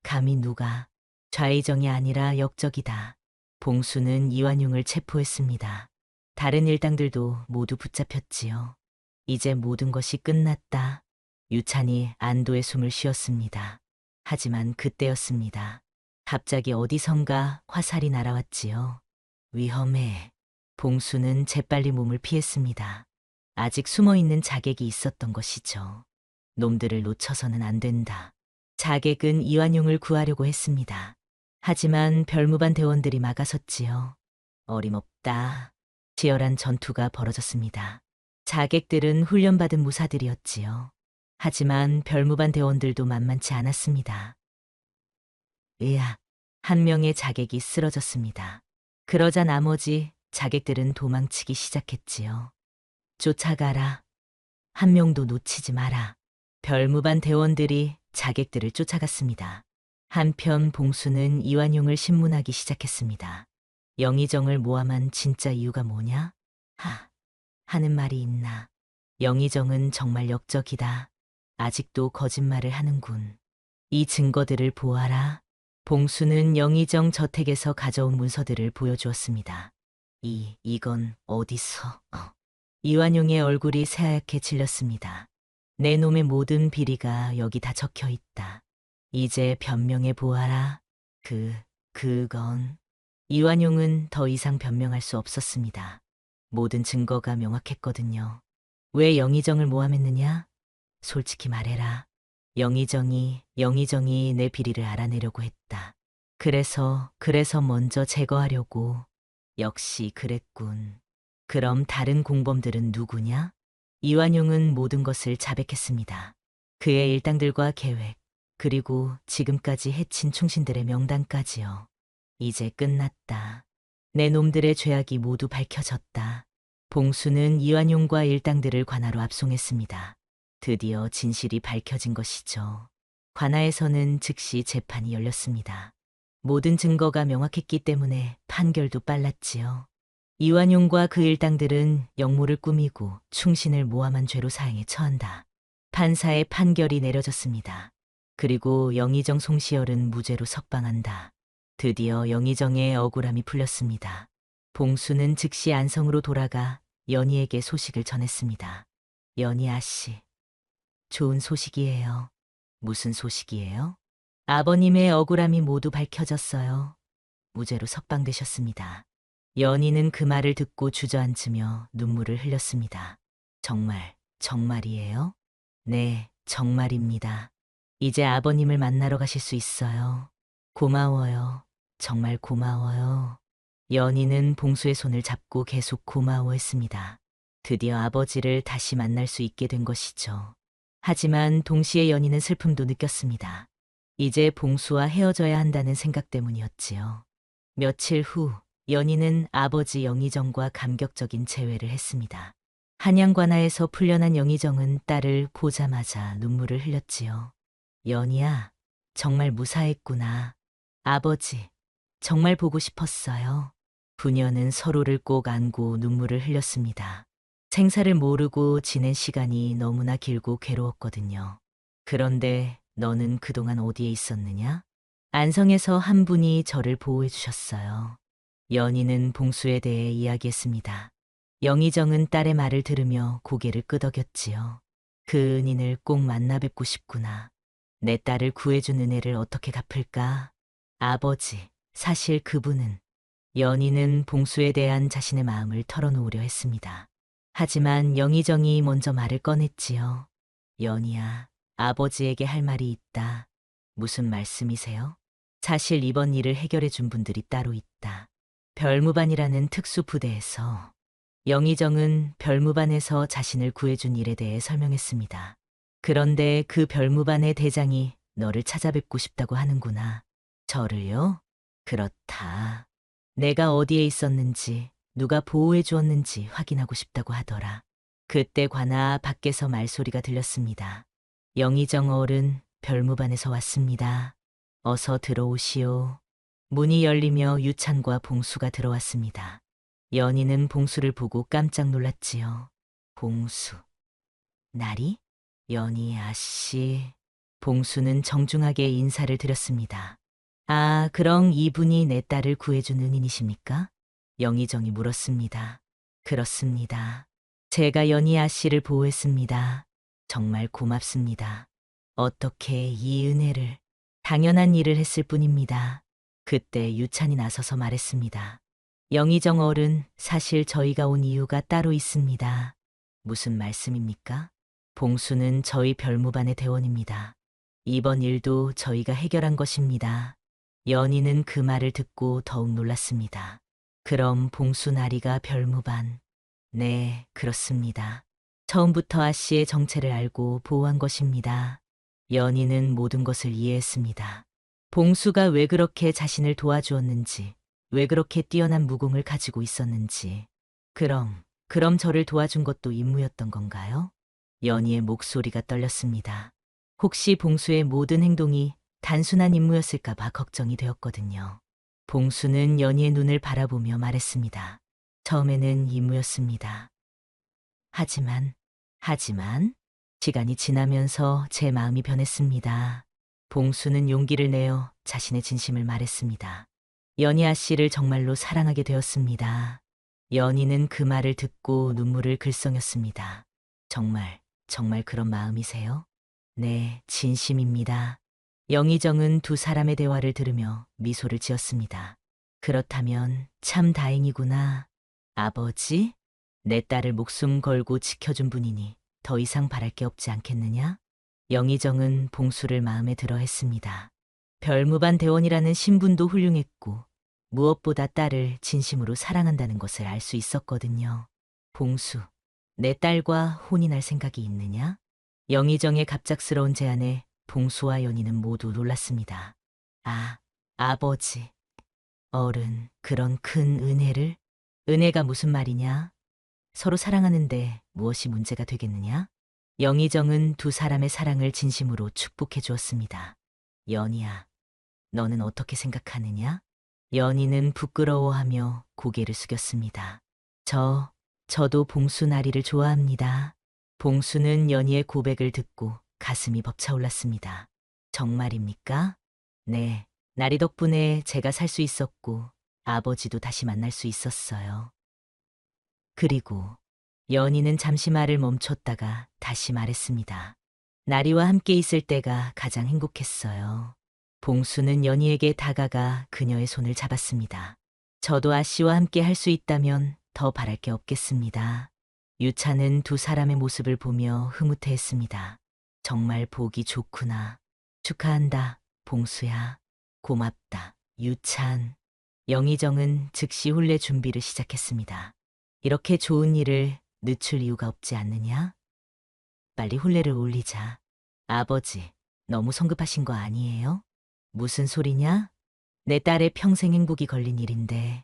감히 누가? 좌의정이 아니라 역적이다. 봉수는 이완용을 체포했습니다. 다른 일당들도 모두 붙잡혔지요. 이제 모든 것이 끝났다. 유찬이 안도의 숨을 쉬었습니다. 하지만 그때였습니다. 갑자기 어디선가 화살이 날아왔지요. 위험해. 봉수는 재빨리 몸을 피했습니다. 아직 숨어있는 자객이 있었던 것이죠. 놈들을 놓쳐서는 안 된다. 자객은 이완용을 구하려고 했습니다. 하지만 별무반 대원들이 막아섰지요. 어림없다. 치열한 전투가 벌어졌습니다. 자객들은 훈련받은 무사들이었지요. 하지만 별무반 대원들도 만만치 않았습니다. 으아, 한 명의 자객이 쓰러졌습니다. 그러자 나머지 자객들은 도망치기 시작했지요. 쫓아가라. 한 명도 놓치지 마라. 별무반 대원들이 자객들을 쫓아갔습니다. 한편 봉수는 이완용을 신문하기 시작했습니다. 영의정을 모함한 진짜 이유가 뭐냐? 하는 말이 있나. 영의정은 정말 역적이다. 아직도 거짓말을 하는군. 이 증거들을 보아라. 봉수는 영의정 저택에서 가져온 문서들을 보여주었습니다. 이건 어디서? 이완용의 얼굴이 새하얗게 질렸습니다. 내 놈의 모든 비리가 여기 다 적혀 있다. 이제 변명해 보아라. 그건. 이완용은 더 이상 변명할 수 없었습니다. 모든 증거가 명확했거든요. 왜 영의정을 모함했느냐? 솔직히 말해라. 영의정이 내 비리를 알아내려고 했다. 그래서 먼저 제거하려고. 역시 그랬군. 그럼 다른 공범들은 누구냐? 이완용은 모든 것을 자백했습니다. 그의 일당들과 계획, 그리고 지금까지 해친 충신들의 명단까지요. 이제 끝났다. 내 놈들의 죄악이 모두 밝혀졌다. 봉수는 이완용과 일당들을 관하로 압송했습니다. 드디어 진실이 밝혀진 것이죠. 관하에서는 즉시 재판이 열렸습니다. 모든 증거가 명확했기 때문에 판결도 빨랐지요. 이완용과 그 일당들은 역모를 꾸미고 충신을 모함한 죄로 사형에 처한다. 판사의 판결이 내려졌습니다. 그리고 영의정 송시열은 무죄로 석방한다. 드디어 영의정의 억울함이 풀렸습니다. 봉수는 즉시 안성으로 돌아가 연희에게 소식을 전했습니다. 연희 아씨, 좋은 소식이에요. 무슨 소식이에요? 아버님의 억울함이 모두 밝혀졌어요. 무죄로 석방되셨습니다. 연희는 그 말을 듣고 주저앉으며 눈물을 흘렸습니다. 정말이에요? 네, 정말입니다. 이제 아버님을 만나러 가실 수 있어요. 고마워요. 정말 고마워요. 연희는 봉수의 손을 잡고 계속 고마워했습니다. 드디어 아버지를 다시 만날 수 있게 된 것이죠. 하지만 동시에 연희는 슬픔도 느꼈습니다. 이제 봉수와 헤어져야 한다는 생각 때문이었지요. 며칠 후 연희는 아버지 영의정과 감격적인 재회를 했습니다. 한양관하에서 풀려난 영의정은 딸을 보자마자 눈물을 흘렸지요. 연희야, 정말 무사했구나. 아버지, 정말 보고 싶었어요. 부녀는 서로를 꼭 안고 눈물을 흘렸습니다. 생사를 모르고 지낸 시간이 너무나 길고 괴로웠거든요. 그런데 너는 그동안 어디에 있었느냐? 안성에서 한 분이 저를 보호해 주셨어요. 연희는 봉수에 대해 이야기했습니다. 영의정은 딸의 말을 들으며 고개를 끄덕였지요. 그 은인을 꼭 만나 뵙고 싶구나. 내 딸을 구해준 은혜를 어떻게 갚을까? 아버지, 사실 그분은 연희는 봉수에 대한 자신의 마음을 털어놓으려 했습니다. 하지만 영의정이 먼저 말을 꺼냈지요. 연희야, 아버지에게 할 말이 있다. 무슨 말씀이세요? 사실 이번 일을 해결해 준 분들이 따로 있다. 별무반이라는 특수부대에서. 영의정은 별무반에서 자신을 구해준 일에 대해 설명했습니다. 그런데 그 별무반의 대장이 너를 찾아뵙고 싶다고 하는구나. 저를요? 그렇다. 내가 어디에 있었는지, 누가 보호해 주었는지 확인하고 싶다고 하더라. 그때 관아 밖에서 말소리가 들렸습니다. 영의정 어른, 별무반에서 왔습니다. 어서 들어오시오. 문이 열리며 유찬과 봉수가 들어왔습니다. 연희는 봉수를 보고 깜짝 놀랐지요. 봉수. 나리? 연희 아씨. 봉수는 정중하게 인사를 드렸습니다. 아, 그럼 이분이 내 딸을 구해준 은인이십니까? 영의정이 물었습니다. 그렇습니다. 제가 연희 아씨를 보호했습니다. 정말 고맙습니다. 어떻게 이 은혜를. 당연한 일을 했을 뿐입니다. 그때 유찬이 나서서 말했습니다. 영의정 어른, 사실 저희가 온 이유가 따로 있습니다. 무슨 말씀입니까? 봉수는 저희 별무반의 대원입니다. 이번 일도 저희가 해결한 것입니다. 연희는 그 말을 듣고 더욱 놀랐습니다. 그럼 봉수 나리가 별무반. 네, 그렇습니다. 처음부터 아씨의 정체를 알고 보호한 것입니다. 연희는 모든 것을 이해했습니다. 봉수가 왜 그렇게 자신을 도와주었는지, 왜 그렇게 뛰어난 무공을 가지고 있었는지. 그럼 저를 도와준 것도 임무였던 건가요? 연희의 목소리가 떨렸습니다. 혹시 봉수의 모든 행동이 단순한 임무였을까 봐 걱정이 되었거든요. 봉수는 연희의 눈을 바라보며 말했습니다. 처음에는 임무였습니다. 하지만, 시간이 지나면서 제 마음이 변했습니다. 봉수는 용기를 내어 자신의 진심을 말했습니다. 연희 아씨를 정말로 사랑하게 되었습니다. 연희는 그 말을 듣고 눈물을 글썽였습니다. 정말 그런 마음이세요? 네, 진심입니다. 영의정은 두 사람의 대화를 들으며 미소를 지었습니다. 그렇다면 참 다행이구나. 아버지, 내 딸을 목숨 걸고 지켜준 분이니 더 이상 바랄 게 없지 않겠느냐? 영의정은 봉수를 마음에 들어 했습니다. 별무반 대원이라는 신분도 훌륭했고 무엇보다 딸을 진심으로 사랑한다는 것을 알 수 있었거든요. 봉수, 내 딸과 혼인할 생각이 있느냐? 영의정의 갑작스러운 제안에 봉수와 연희는 모두 놀랐습니다. 아, 아버지, 어른, 그런 큰 은혜를? 은혜가 무슨 말이냐? 서로 사랑하는데 무엇이 문제가 되겠느냐? 영의정은 두 사람의 사랑을 진심으로 축복해 주었습니다. 연희야, 너는 어떻게 생각하느냐? 연희는 부끄러워하며 고개를 숙였습니다. 저도 봉수 나리를 좋아합니다. 봉수는 연희의 고백을 듣고 가슴이 벅차올랐습니다. 정말입니까? 네, 나리 덕분에 제가 살 수 있었고 아버지도 다시 만날 수 있었어요. 그리고 연희는 잠시 말을 멈췄다가 다시 말했습니다. 나리와 함께 있을 때가 가장 행복했어요. 봉수는 연희에게 다가가 그녀의 손을 잡았습니다. 저도 아씨와 함께 할 수 있다면 더 바랄 게 없겠습니다. 유찬은 두 사람의 모습을 보며 흐뭇해했습니다. 정말 보기 좋구나. 축하한다, 봉수야. 고맙다, 유찬. 영희정은 즉시 혼례 준비를 시작했습니다. 이렇게 좋은 일을 늦출 이유가 없지 않느냐? 빨리 혼례를 올리자. 아버지, 너무 성급하신 거 아니에요? 무슨 소리냐? 내 딸의 평생 행복이 걸린 일인데.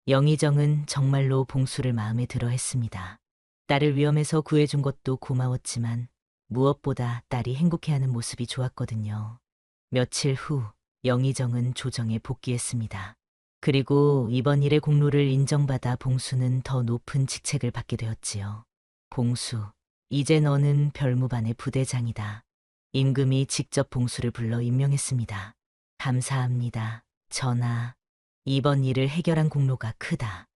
영희정은 정말로 봉수를 마음에 들어 했습니다. 딸을 위험에서 구해준 것도 고마웠지만 무엇보다 딸이 행복해하는 모습이 좋았거든요. 며칠 후 영희정은 조정에 복귀했습니다. 그리고 이번 일의 공로를 인정받아 봉수는 더 높은 직책을 받게 되었지요. 봉수, 이제 너는 별무반의 부대장이다. 임금이 직접 봉수를 불러 임명했습니다. 감사합니다, 전하. 이번 일을 해결한 공로가 크다.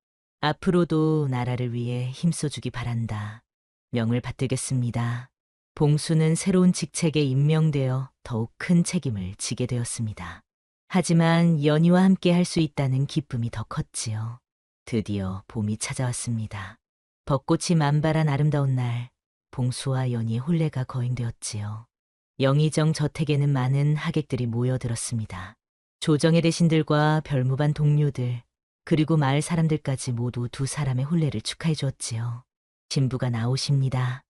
앞으로도 나라를 위해 힘써주기 바란다. 명을 받들겠습니다. 봉수는 새로운 직책에 임명되어 더욱 큰 책임을 지게 되었습니다. 하지만 연희와 함께 할 수 있다는 기쁨이 더 컸지요. 드디어 봄이 찾아왔습니다. 벚꽃이 만발한 아름다운 날, 봉수와 연희의 혼례가 거행되었지요. 영희정 저택에는 많은 하객들이 모여들었습니다. 조정의 대신들과 별무반 동료들, 그리고 마을 사람들까지 모두 두 사람의 혼례를 축하해 주었지요. 신부가 나오십니다.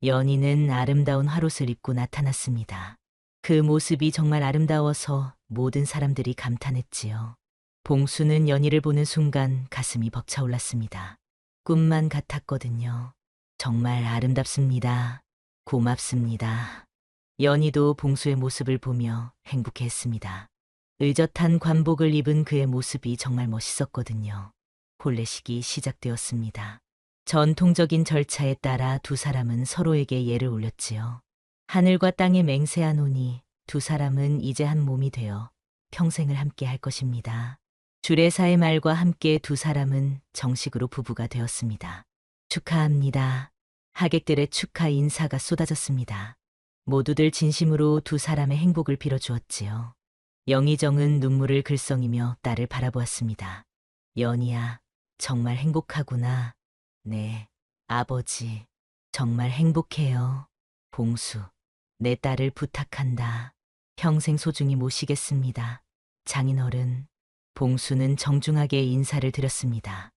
연희는 아름다운 화롯을 입고 나타났습니다. 그 모습이 정말 아름다워서 모든 사람들이 감탄했지요. 봉수는 연희를 보는 순간 가슴이 벅차올랐습니다. 꿈만 같았거든요. 정말 아름답습니다. 고맙습니다. 연희도 봉수의 모습을 보며 행복해했습니다. 의젓한 관복을 입은 그의 모습이 정말 멋있었거든요. 혼례식이 시작되었습니다. 전통적인 절차에 따라 두 사람은 서로에게 예를 올렸지요. 하늘과 땅의 맹세하노니 두 사람은 이제 한 몸이 되어 평생을 함께 할 것입니다. 주례사의 말과 함께 두 사람은 정식으로 부부가 되었습니다. 축하합니다. 하객들의 축하 인사가 쏟아졌습니다. 모두들 진심으로 두 사람의 행복을 빌어주었지요. 영희정은 눈물을 글썽이며 딸을 바라보았습니다. 연희야, 정말 행복하구나. 네, 아버지, 정말 행복해요. 봉수, 내 딸을 부탁한다. 평생 소중히 모시겠습니다. 장인어른. 봉수는 정중하게 인사를 드렸습니다.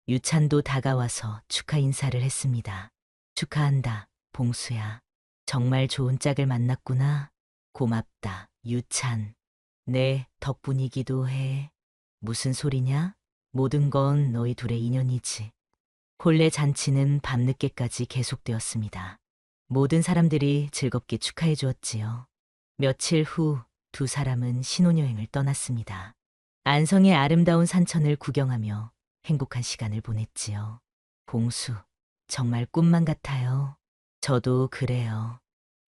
유찬도 다가와서 축하 인사를 했습니다. 축하한다, 봉수야. 정말 좋은 짝을 만났구나. 고맙다, 유찬. 네, 덕분이기도 해. 무슨 소리냐? 모든 건 너희 둘의 인연이지. 혼례 잔치는 밤늦게까지 계속되었습니다. 모든 사람들이 즐겁게 축하해 주었지요. 며칠 후 두 사람은 신혼여행을 떠났습니다. 안성의 아름다운 산천을 구경하며 행복한 시간을 보냈지요. 봉수, 정말 꿈만 같아요. 저도 그래요.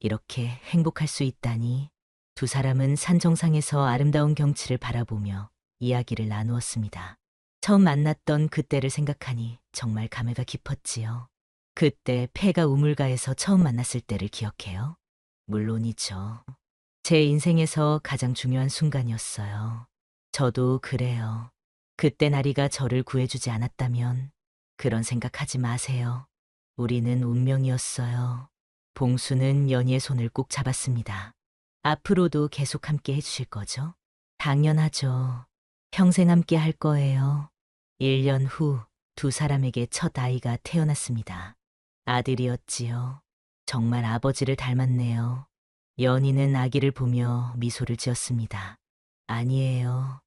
이렇게 행복할 수 있다니. 두 사람은 산 정상에서 아름다운 경치를 바라보며 이야기를 나누었습니다. 처음 만났던 그때를 생각하니 정말 감회가 깊었지요. 그때 폐가 우물가에서 처음 만났을 때를 기억해요? 물론이죠. 제 인생에서 가장 중요한 순간이었어요. 저도 그래요. 그때 나리가 저를 구해주지 않았다면 그런 생각하지 마세요. 우리는 운명이었어요. 봉수는 연희의 손을 꼭 잡았습니다. 앞으로도 계속 함께 해주실 거죠? 당연하죠. 평생 함께 할 거예요. 1년 후 두 사람에게 첫 아이가 태어났습니다. 아들이었지요. 정말 아버지를 닮았네요. 연희는 아기를 보며 미소를 지었습니다. 아니에요.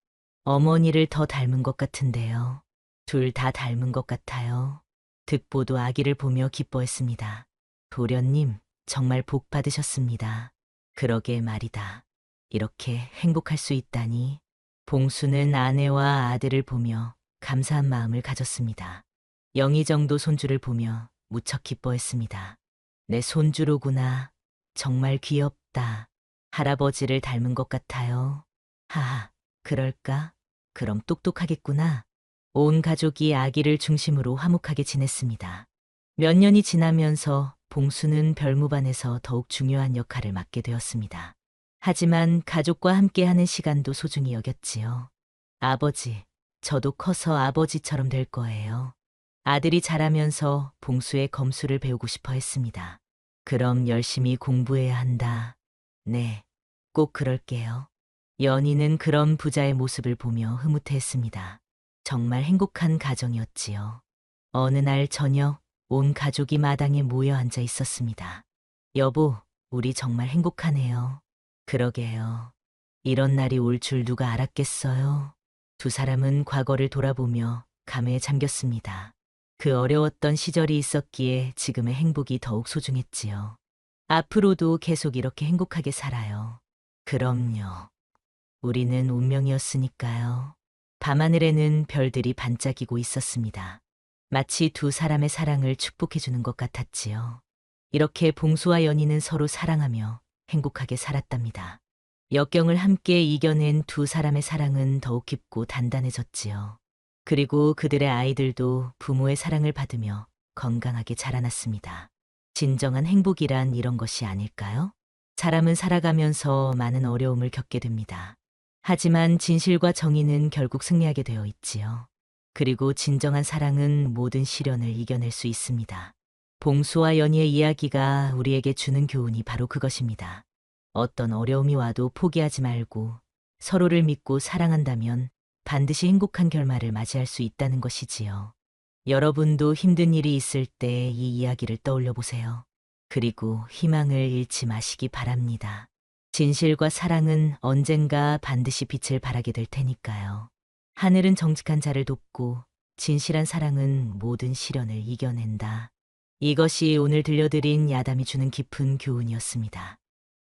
어머니를 더 닮은 것 같은데요. 둘 다 닮은 것 같아요. 득보도 아기를 보며 기뻐했습니다. 도련님, 정말 복 받으셨습니다. 그러게 말이다. 이렇게 행복할 수 있다니. 봉수는 아내와 아들을 보며 감사한 마음을 가졌습니다. 영희정도 손주를 보며 무척 기뻐했습니다. 내 손주로구나. 정말 귀엽다. 할아버지를 닮은 것 같아요. 하하, 그럴까? 그럼 똑똑하겠구나. 온 가족이 아기를 중심으로 화목하게 지냈습니다. 몇 년이 지나면서 봉수는 별무반에서 더욱 중요한 역할을 맡게 되었습니다. 하지만 가족과 함께하는 시간도 소중히 여겼지요. 아버지, 저도 커서 아버지처럼 될 거예요. 아들이 자라면서 봉수의 검수를 배우고 싶어 했습니다. 그럼 열심히 공부해야 한다. 네, 꼭 그럴게요. 연희는 그런 부자의 모습을 보며 흐뭇해했습니다. 정말 행복한 가정이었지요. 어느 날 저녁, 온 가족이 마당에 모여 앉아 있었습니다. 여보, 우리 정말 행복하네요. 그러게요. 이런 날이 올 줄 누가 알았겠어요. 두 사람은 과거를 돌아보며 감회에 잠겼습니다. 그 어려웠던 시절이 있었기에 지금의 행복이 더욱 소중했지요. 앞으로도 계속 이렇게 행복하게 살아요. 그럼요. 우리는 운명이었으니까요. 밤하늘에는 별들이 반짝이고 있었습니다. 마치 두 사람의 사랑을 축복해주는 것 같았지요. 이렇게 봉수와 연희는 서로 사랑하며 행복하게 살았답니다. 역경을 함께 이겨낸 두 사람의 사랑은 더욱 깊고 단단해졌지요. 그리고 그들의 아이들도 부모의 사랑을 받으며 건강하게 자라났습니다. 진정한 행복이란 이런 것이 아닐까요? 사람은 살아가면서 많은 어려움을 겪게 됩니다. 하지만 진실과 정의는 결국 승리하게 되어 있지요. 그리고 진정한 사랑은 모든 시련을 이겨낼 수 있습니다. 봉수와 연희의 이야기가 우리에게 주는 교훈이 바로 그것입니다. 어떤 어려움이 와도 포기하지 말고 서로를 믿고 사랑한다면 반드시 행복한 결말을 맞이할 수 있다는 것이지요. 여러분도 힘든 일이 있을 때 이 이야기를 떠올려 보세요. 그리고 희망을 잃지 마시기 바랍니다. 진실과 사랑은 언젠가 반드시 빛을 발하게 될 테니까요. 하늘은 정직한 자를 돕고 진실한 사랑은 모든 시련을 이겨낸다. 이것이 오늘 들려드린 야담이 주는 깊은 교훈이었습니다.